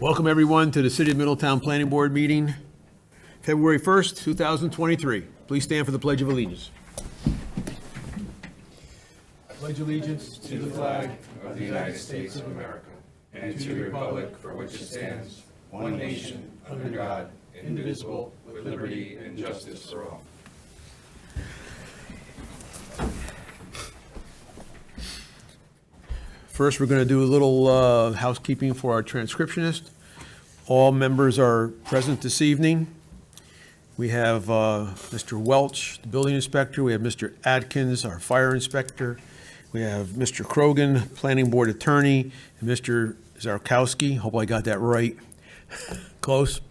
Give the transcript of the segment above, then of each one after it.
Welcome, everyone, to the City of Middletown Planning Board meeting, February 1st, 2023. Please stand for the Pledge of Allegiance. I pledge allegiance to the flag of the United States of America and to the republic for which it stands, one nation, under God, indivisible, with liberty and justice for all. First, we're going to do a little housekeeping for our transcriptionist. All members are present this evening. We have Mr. Welch, the building inspector. We have Mr. Atkins, our fire inspector. We have Mr. Krogan, planning board attorney, and Mr. Zarkowski. Hope I got that right. Close.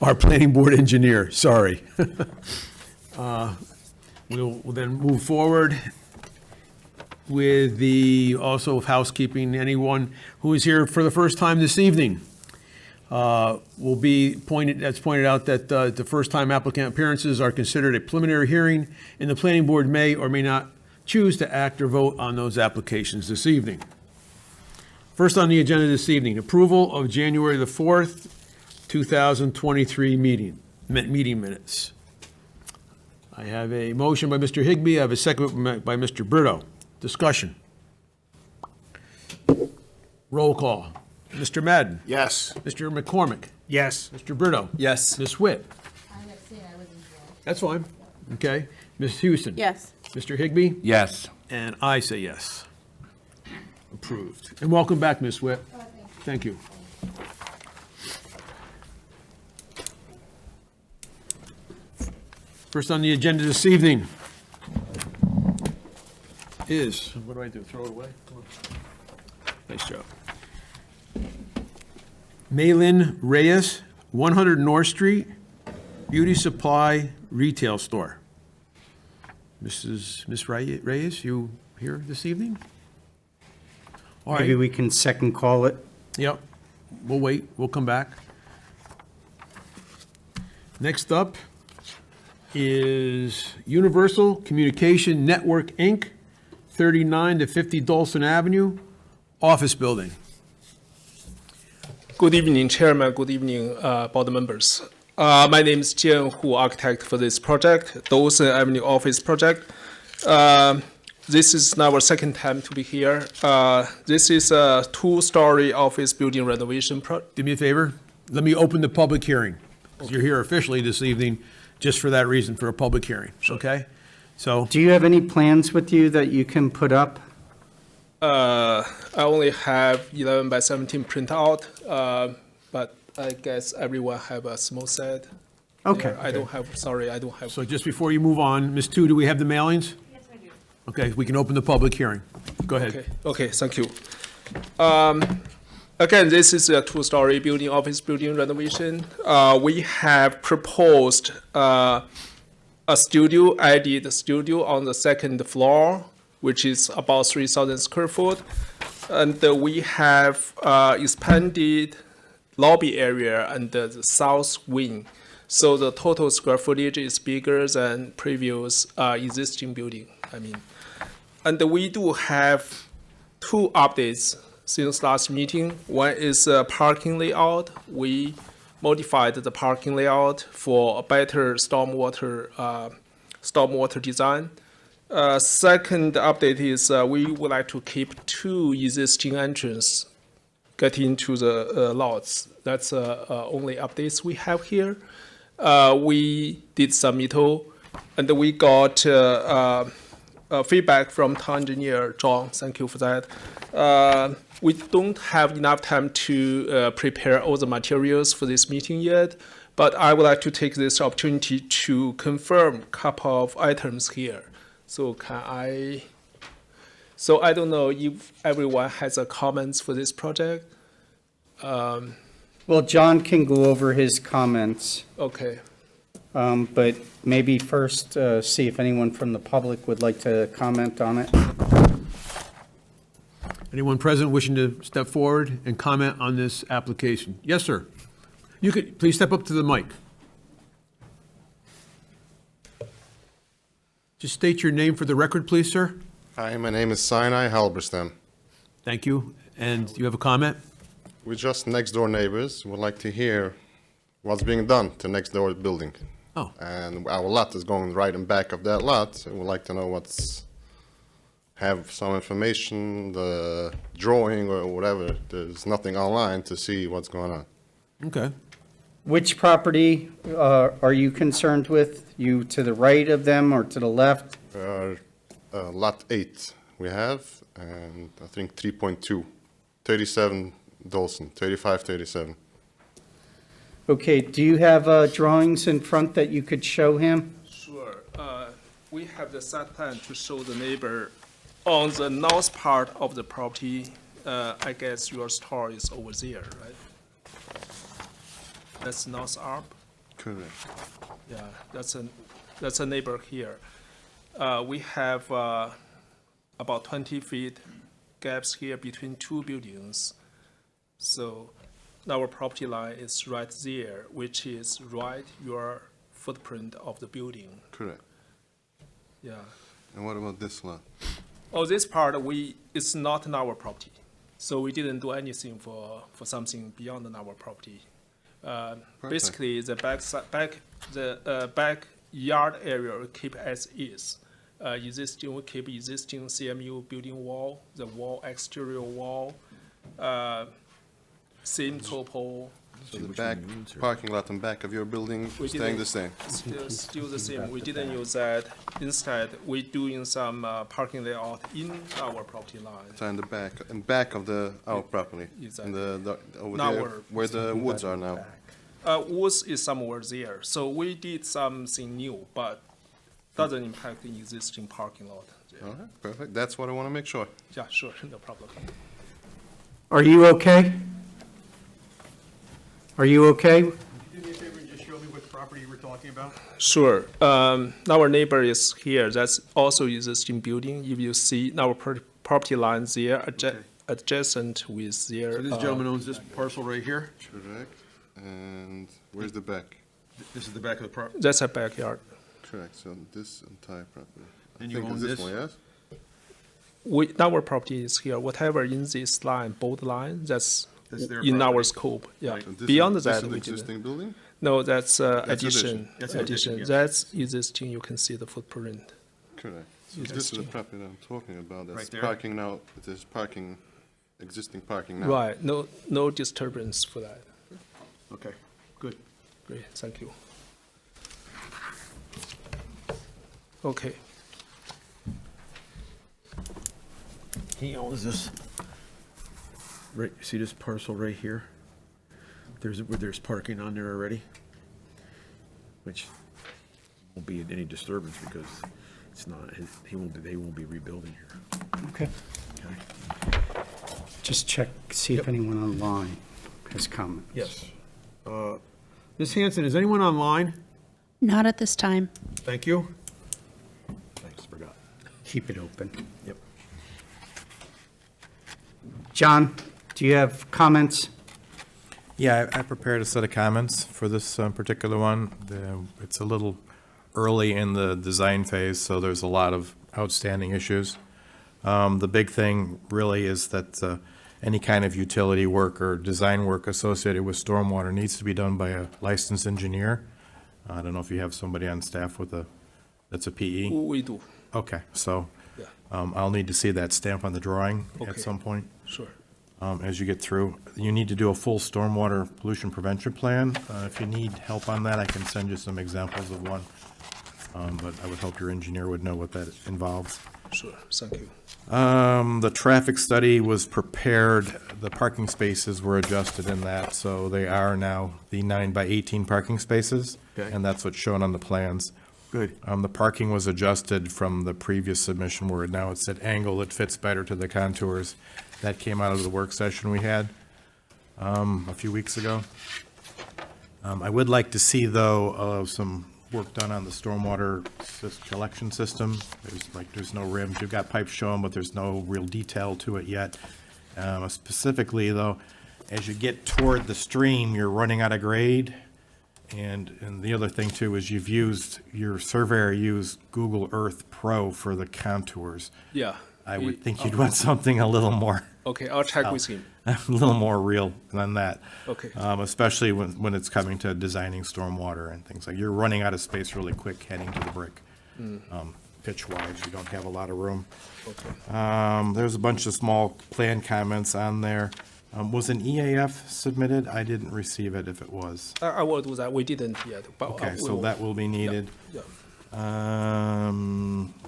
Our planning board engineer. Sorry. We'll then move forward with the also housekeeping. Anyone who is here for the first time this evening will be pointed out that the first time applicant appearances are considered a preliminary hearing, and the planning board may or may not choose to act or vote on those applications this evening. First on the agenda this evening, approval of January the 4th, 2023 meeting minutes. I have a motion by Mr. Higbee. I have a second by Mr. Brito. Discussion. Roll call. Mr. Madden. Yes. Mr. McCormick. Yes. Mr. Brito. Yes. Ms. Witt. I abstain, I wasn't here. That's fine. Okay. Ms. Houston. Yes. Mr. Higbee. Yes. And I say yes. Approved. And welcome back, Ms. Witt. Thank you. First on the agenda this evening is, what do I do, throw it away? Come on. Nice job. Maylin Reyes, 100 North Street, Beauty Supply Retail Store. Miss Reyes, you here this evening? All right. Maybe we can second call it. Yep, we'll wait, we'll come back. Next up is Universal Communication Network, Inc., 39 to 50 Dawson Avenue, office building. Good evening, Chairman. Good evening, board members. My name is Jian Hu, architect for this project, Dawson Avenue office project. This is now our second time to be here. This is a two-story office building renovation project. Do me a favor, let me open the public hearing. 'Cause you're here officially this evening, just for that reason, for a public hearing, okay? So, Do you have any plans with you that you can put up? I only have 11 by 17 printout, but I guess everyone have a small set. Okay. I don't have, sorry, I don't have. so just before you move on, Ms. Tu, do we have the mailings? Yes, I do. Okay, we can open the public hearing. Go ahead. Okay, thank you. Again, this is a two-story building, office building renovation. We have proposed a studio, added studio on the second floor, which is about 3,000 square foot. And we have expanded lobby area and the south wing. So the total square footage is bigger than previous existing building, And we do have two updates since last meeting. One is parking layout. We modified the parking layout for a better stormwater design. Second update is we would like to keep two existing entrances getting to the lots. That's only updates we have here. We did submittal, and we got feedback from town engineer John. Thank you for that. We don't have enough time to prepare all the materials for this meeting yet, but I would like to take this opportunity to confirm a couple of items here. So I don't know if everyone has a comments for this project. Well, John can go over his comments, Okay. but maybe first see if anyone from the public would like to comment on it. Anyone present wishing to step forward and comment on this application? Yes, sir. You could, please step up to the mic. Just state your name for the record, please, sir. Hi, my name is Sinai Halberstam. Thank you. And you have a comment? we're just next door neighbors. We'd like to hear what's being done to next door building. Oh. And our lot is going right in back of that lot, so we'd like to know have some information, the drawing or whatever. There's nothing online to see what's going on. Okay. Which property are you concerned with? You to the right of them or to the left? Lot 8 we have, and I think 3.2, 37 Dolson, 3537. Okay, do you have drawings in front that you could show him? Sure. We have the site plan to show the neighbor on the north part of the property. I guess your store is over there, right? That's north arm? Correct. Yeah, that's a neighbor here. We have about 20 feet gaps here between two buildings. So our property line is right there, which is right your footprint of the building. Correct. Yeah. And what about this lot? Oh, this part, it's not in our property. So we didn't do anything for something beyond our property. Basically, the backyard area we keep as is. We keep existing CMU building wall, the wall, exterior wall, same topo, So the back parking lot and back of your building We staying didn't- the same? still the same. We didn't use that. Instead, we doing some parking layout in our property line. It's in the back of our property, Exactly. over Now there, we're- where the woods are now. Woods is somewhere there, so we did something new, but doesn't impact the existing parking lot. there. All right, perfect. That's what I want to make sure. Yeah, sure, no problem. Are you okay? Are you okay? Could you do me a favor and just show me what property you were talking about? Sure. Our neighbor is here. That's also existing building. If you see our property lines there, adjacent with their. So this gentleman owns this parcel right here? Correct. And where's the back? This is the back of the property? That's a backyard. Correct, so this entire property. I And you think own it's this? one, yes? Our property is here. Whatever in this line, both line, that's That's their in our property. scope. Yeah. So this Beyond is- that, This is we the didn't. existing building? No, that's addition. addition. That's an addition, yes. That's existing. You can see the footprint. Correct. So this is the property that I'm talking about. That's Right there? parking now, it is parking, existing parking now. Right. No disturbance for that. Okay, good. Great. Thank you. Okay. He owns this. Right, see this parcel right here? There's parking on there already, which won't be any disturbance because it's not, they won't be rebuilding here. Okay. Okay. Just check, see if anyone online has comments. Yes. Ms. Hanson, is anyone online? Not at this time. Thank you. Thanks, forgot. Keep it open. Yep. John, do you have comments? Yeah, I prepared a set of comments for this particular one. It's a little early in the design phase, so there's a lot of outstanding issues. The big thing really is that any kind of utility work or design work associated with stormwater needs to be done by a licensed engineer. I don't know if you have somebody on staff that's a PE. We do. Okay, so Yeah. I'll need to see that stamp on the drawing Okay. at some point. Sure. As you get through. You need to do a full stormwater pollution prevention plan. If you need help on that, I can send you some examples of one. But I would hope your engineer would know what that involves. Sure. Thank you. The traffic study was prepared. The parking spaces were adjusted in that, so they are now the 9 by 18 parking spaces. Okay. And that's what's shown on the plans. Good. The parking was adjusted from the previous submission where now it's at angle that fits better to the contours. That came out of the work session we had a few weeks ago. I would like to see, though, some work done on the stormwater collection system. There's no rims. You've got pipes showing, but there's no real detail to it yet. Specifically, though, as you get toward the stream, you're running out of grade. And the other thing, too, is your surveyor used Google Earth Pro for the contours. Yeah. I would think you'd want something a little more Okay, I'll check with him. A little more real than that. Okay. Especially when it's coming to designing stormwater and things like, you're running out of space really quick heading to the brick. Pitch-wise, you don't have a lot of room. There's a bunch of small plan comments on there. Was an EAF submitted? I didn't receive it if it was. I will do that. We didn't yet, but Okay, we so will. that will be needed. Yeah.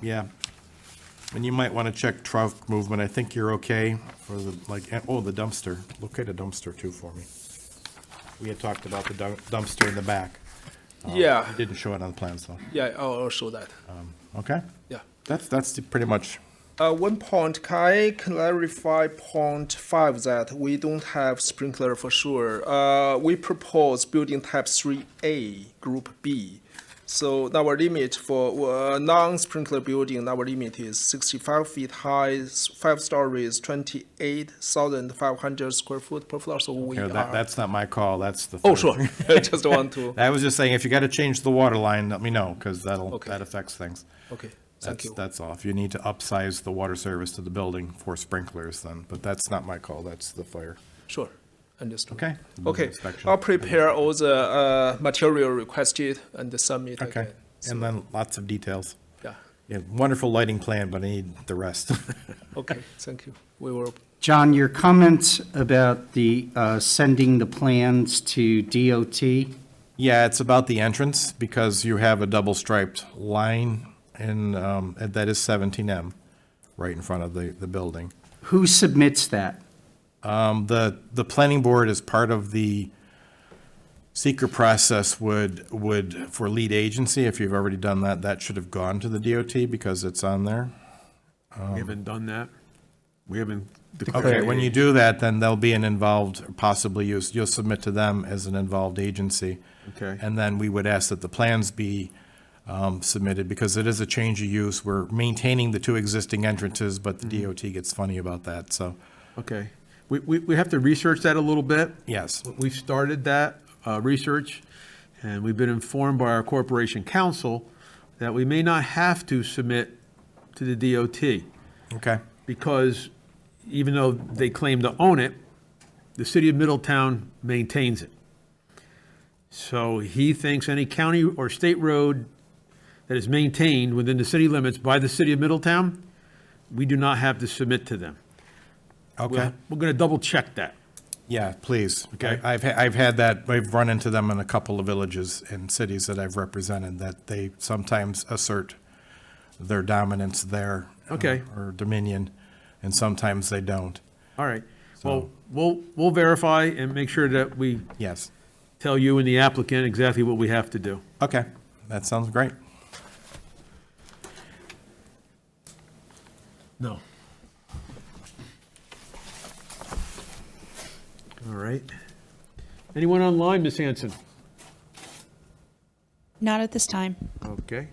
Yeah. And you might want to check truck movement. I think you're okay for the, like, oh, the dumpster. Locate a dumpster too for me. We had talked about the dumpster in the back. Yeah, It didn't show it on the plans though. yeah, I'll show that. Okay? Yeah. That's pretty much, One point, can I clarify point 5 that we don't have sprinkler for sure? We propose building type 3A, group B. So our limit for non-sprinkler building, our limit is 65 feet high, 5 stories, 28,500 square foot per floor. So we you know, are. that's not my call, that's the. Oh, fire. sure. I just want to. I was just saying, if you got to change the water line, let me know, because Okay. that affects things. Okay, thank That's, you. that's all. If you need to upsize the water service to the building for sprinklers, then, but that's not my call, that's the fire. Sure, understood. Okay. Okay, Inspection. I'll prepare all the material requested and submit Okay, again. and then lots of details. Yeah, Yeah, wonderful lighting plan, but I need the rest. okay, thank you. We will, John, your comments about the sending the plans to DOT, Yeah, it's about the entrance, because you have a double striped line, and that is 17M, right in front of the building. who submits that? The planning board, as part of the seeker process, would, for lead agency, if you've already done that, that should have gone to the DOT because it's on there. We haven't done that. We haven't. Okay, when you do that, then there'll be an involved, possibly you'll submit to them as an involved agency. Okay. And then we would ask that the plans be submitted, because it is a change of use. We're maintaining the 2 existing entrances, but the DOT gets funny about that, so, Okay. We have to research that a little bit. yes. We've started that research, and we've been informed by our corporation counsel that we may not have to submit to the DOT, Okay, because even though they claim to own it, the city of Middletown maintains it. So he thinks any county or state road that is maintained within the city limits by the city of Middletown, we do not have to submit to them. okay. We're going to double check that. Yeah, please. Okay. I've had that, I've run into them in a couple of villages and cities that I've represented, that they sometimes assert their dominance there. Okay. Or dominion, and sometimes they don't. All right. Well, we'll verify and make sure that we Yes. tell you and the applicant exactly what we have to do. Okay, that sounds great. No. All right. Anyone online, Ms. Hanson? Not at this time. Okay.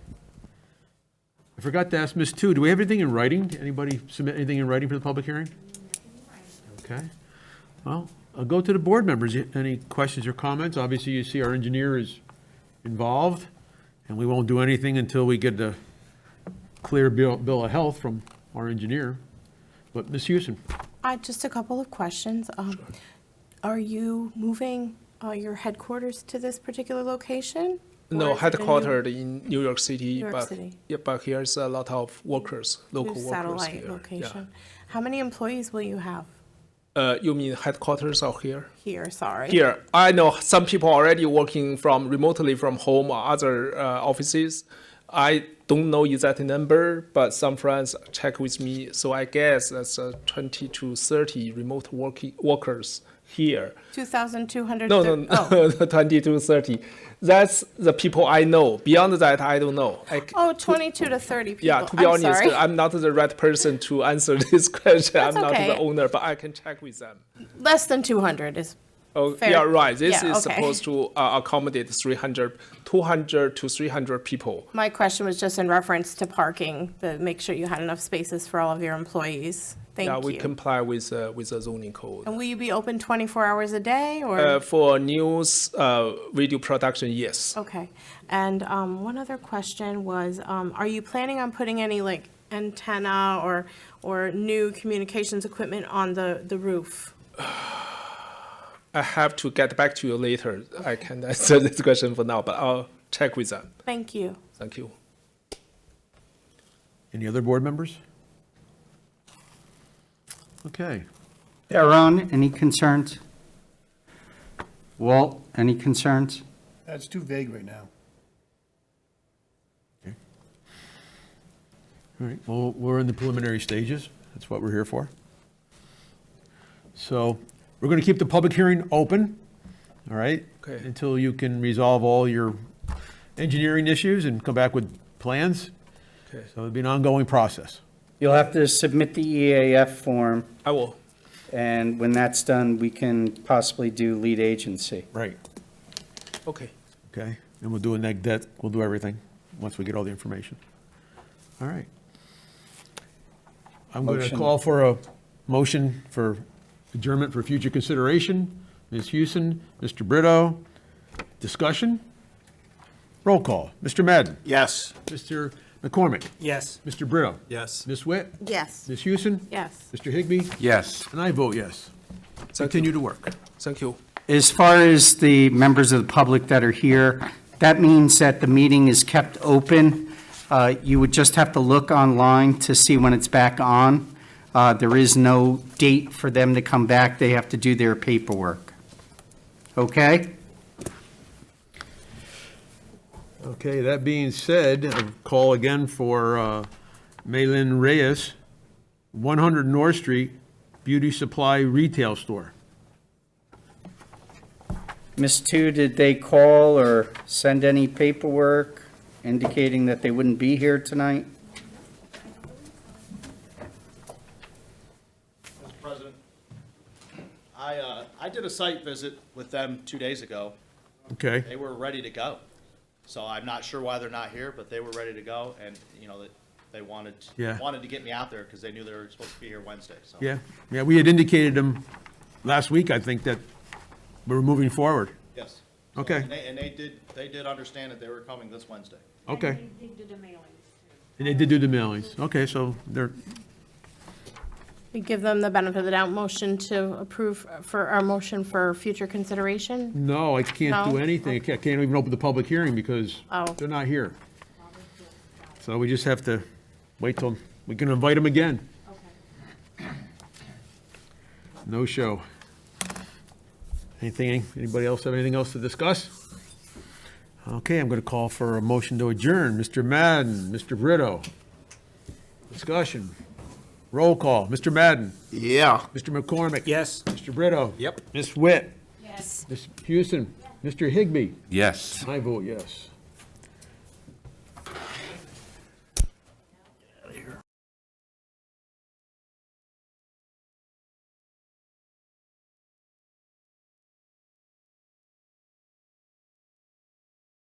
I forgot to ask Ms. Tu, do we have anything in writing? Did anybody submit anything in writing for the public hearing? Okay. Well, I'll go to the board members. Any questions or comments? Obviously, you see our engineer is involved, and we won't do anything until we get the clear bill of health from our engineer. But Ms. Houston? Just a couple of questions. Are you moving your headquarters to this particular location? no, Or is it a new- headquartered in New York City, New York but, City. yeah, but here's a lot of workers, local new workers satellite here. Yeah. location? How many employees will you have You mean headquarters out here? here? Sorry. Here, I know some people already working from remotely from home or other offices. I don't know exact number, but some friends check with me. So I guess that's 20 to 30 remote workers here. 2,200. No, no, Oh. 20 to 30. That's the people I know. Beyond that, I don't know. Oh, 22 to 30 people. Yeah, to be I'm honest, sorry. I'm not the right person to answer this question. That's I'm not okay. the owner, but I can check with them. Less than 200 is. Oh, Fair. yeah, right. This Yeah, is okay. supposed to accommodate 200 to 300 people. My question was just in reference to parking, make sure you had enough spaces for all of your employees. Thank Yeah, you. we comply with the zoning code. And will you be open 24 hours a day or? For news, video production, yes. Okay. And one other question was, are you planning on putting any like antenna or new communications equipment on the roof? I have to get back to you later. I can't answer this question for now, but I'll check with them. Thank you. Thank you. Any other board members? Okay. Aaron, any concerns? Walt, any concerns? That's too vague right now. All right, well, we're in the preliminary stages. That's what we're here for. So we're going to keep the public hearing open, all right? Okay. Until you can resolve all your engineering issues and come back with plans. Okay. So it'll be an ongoing process. You'll have to submit the EAF form, I will. and when that's done, we can possibly do lead agency. Right. Okay. Okay, and we'll do a neg debt, we'll do everything, once we get all the information. All right. I'm going to Motion. call for a motion for adjournment for future consideration. Ms. Houston, Mr. Brito, discussion? Roll call. Mr. Madden? Yes. Mr. McCormick? Yes. Mr. Brito? Yes. Ms. Witt? Yes. Ms. Houston? Yes. Mr. Higbee? Yes. And I vote yes. Thank Continue you. to work. Thank you. As far as the members of the public that are here, that means that the meeting is kept open. You would just have to look online to see when it's back on. There is no date for them to come back. They have to do their paperwork. Okay? Okay, that being said, a call again for Maylin Reyes, 100 North Street, Beauty Supply Retail Store. Ms. Tu, did they call or send any paperwork indicating that they wouldn't be here tonight? Mr. President, I did a site visit with them 2 days ago. Okay, They were ready to go. So I'm not sure why they're not here, but they were ready to go, and, you know, they wanted Yeah. to get me out there because they knew they were supposed to be here Wednesday, so. yeah, we had indicated them last week, I think, that we were moving forward. Yes. So, Okay. And they did understand that they were coming this Wednesday. Okay. And they did do the mailings. Okay, so they're, We give them the benefit of the doubt motion to approve for our motion for future consideration? no, I can't do No? anything. I can't even open the public hearing because Oh. they're not here. So we just have to wait till, we can invite them again. No show. Anything, anybody else have anything else to discuss? Okay, I'm going to call for a motion to adjourn. Mr. Madden, Mr. Brito. Discussion. Roll call. Mr. Madden. Yeah. Mr. McCormick. Yes. Mr. Brito. Yep. Ms. Witt. Yes. Ms. Houston. Mr. Higbee. Yes. I vote yes.